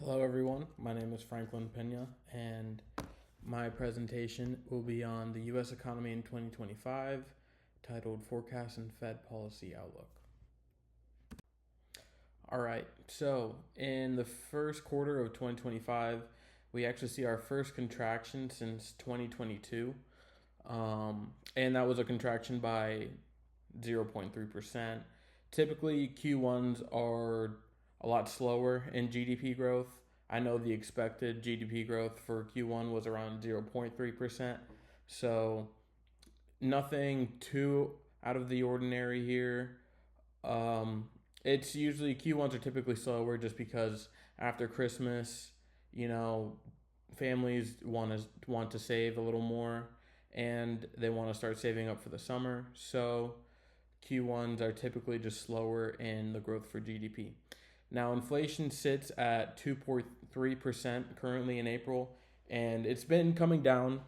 Hello, everyone. My name is Franklin Peña, and my presentation will be on the U.S. economy in 2025, titled Forecast and Fed Policy Outlook. All right, so in the first quarter of 2025, we actually see our first contraction since 2022, and that was a contraction by 0.3%. Typically, Q1s are a lot slower in GDP growth. I know the expected GDP growth for Q1 was around 0.3%. So nothing too out of the ordinary here. It's usually Q1s are typically slower just because after Christmas, you know, families want to save a little more and they want to start saving up for the summer. So Q1s are typically just slower in the growth for GDP. Now, inflation sits at 2.3% currently in April, and it's been coming down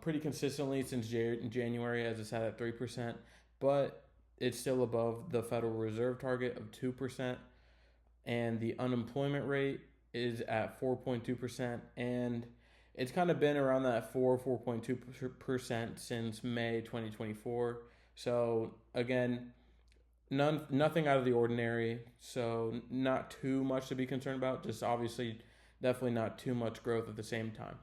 pretty consistently since January, as it's at 3%, but it's still above the Federal Reserve target of 2%, and the unemployment rate is at 4.2%, and it's kind of been around that 4.2% since May 2024. So, again, nothing out of the ordinary, so not too much to be concerned about. Just obviously, definitely not too much growth at the same time.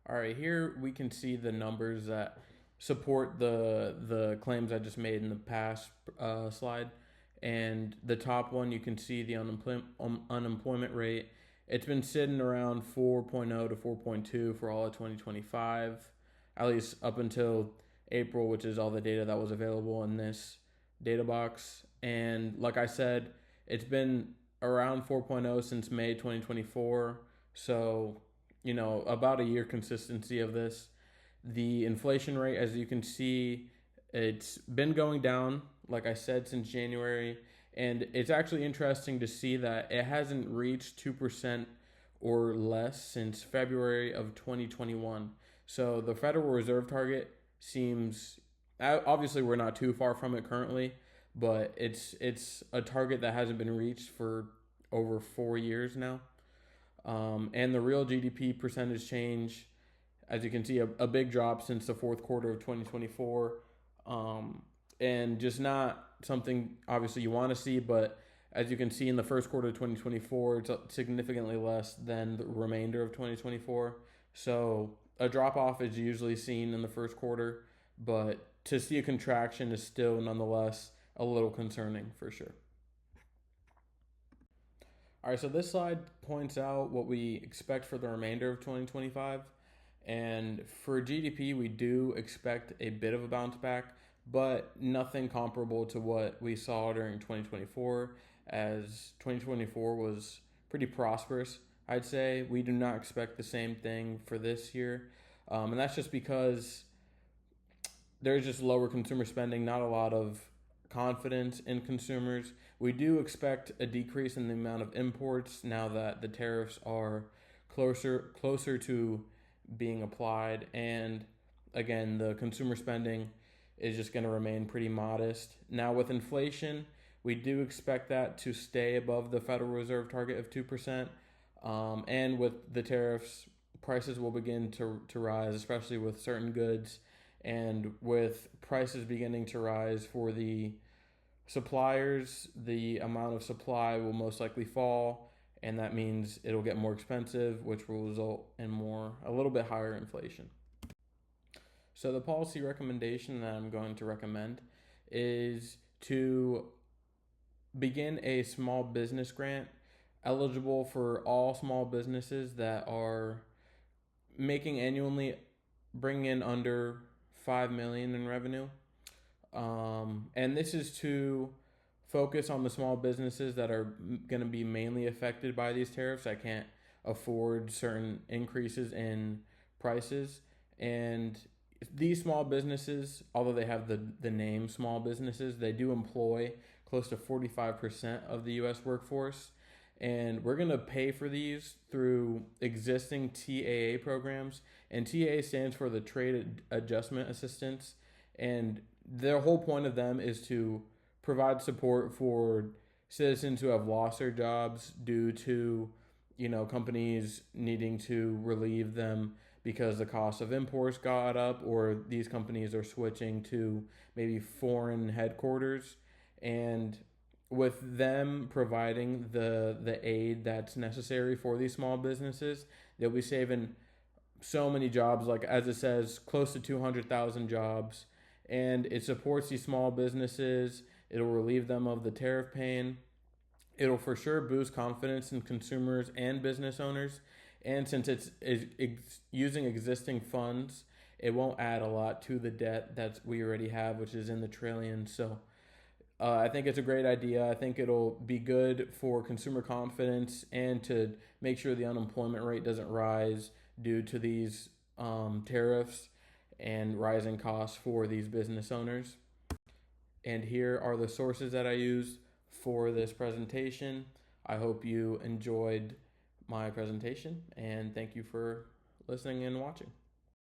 All right, here we can see the numbers that support the claims I just made in the past slide. And the top one, you can see the unemployment rate. It's been sitting around 4.0 to 4.2 for all of 2025, at least up until April, which is all the data that was available in this data box. And like I said, it's been around 4.0 since May 2024. So, about a year consistency of this. The inflation rate, as you can see, it's been going down, like I said, since January. And it's actually interesting to see that it hasn't reached 2% or less since February of 2021. So the Federal Reserve target seems, obviously we're not too far from it currently, but it's a target that hasn't been reached for over 4 years now. And the real GDP percentage change, as you can see, a big drop since the fourth quarter of 2024. And just not something obviously you want to see, but as you can see in the first quarter of 2024, it's significantly less than the remainder of 2024. So a drop off is usually seen in the first quarter, but to see a contraction is still nonetheless a little concerning for sure. All right, so this slide points out what we expect for the remainder of 2025. And for GDP, we do expect a bit of a bounce back, but nothing comparable to what we saw during 2024, as 2024 was pretty prosperous, I'd say. We do not expect the same thing for this year. And that's just because there's just lower consumer spending, not a lot of confidence in consumers. We do expect a decrease in the amount of imports now that the tariffs are closer to being applied, and again, the consumer spending is just going to remain pretty modest. Now, with inflation, we do expect that to stay above the Federal Reserve target of 2%. And with the tariffs, prices will begin to rise, especially with certain goods. And with prices beginning to rise for the suppliers, the amount of supply will most likely fall, and that means it'll get more expensive, which will result in a little bit higher inflation. So the policy recommendation that I'm going to recommend is to begin a small business grant eligible for all small businesses that are making annually bring in under 5 million in revenue. And this is to focus on the small businesses that are going to be mainly affected by these tariffs. I can't afford certain increases in prices. And these small businesses, although they have the name small businesses, they do employ close to 45% of the U.S. workforce. And we're going to pay for these through existing TAA programs. And TAA stands for the Trade Adjustment Assistance. And the whole point of them is to provide support for citizens who have lost their jobs due to, companies needing to relieve them because the cost of imports got up, or these companies are switching to maybe foreign headquarters. And with them providing the aid that's necessary for these small businesses, they'll be saving so many jobs, like as it says, close to 200,000 jobs. And it supports these small businesses. It'll relieve them of the tariff pain. It'll for sure boost confidence in consumers and business owners. And since it's using existing funds, it won't add a lot to the debt that we already have, which is in the trillions. So I think it's a great idea. I think it'll be good for consumer confidence and to make sure the unemployment rate doesn't rise due to these tariffs and rising costs for these business owners. And here are the sources that I used for this presentation. I hope you enjoyed my presentation, and thank you for listening and watching.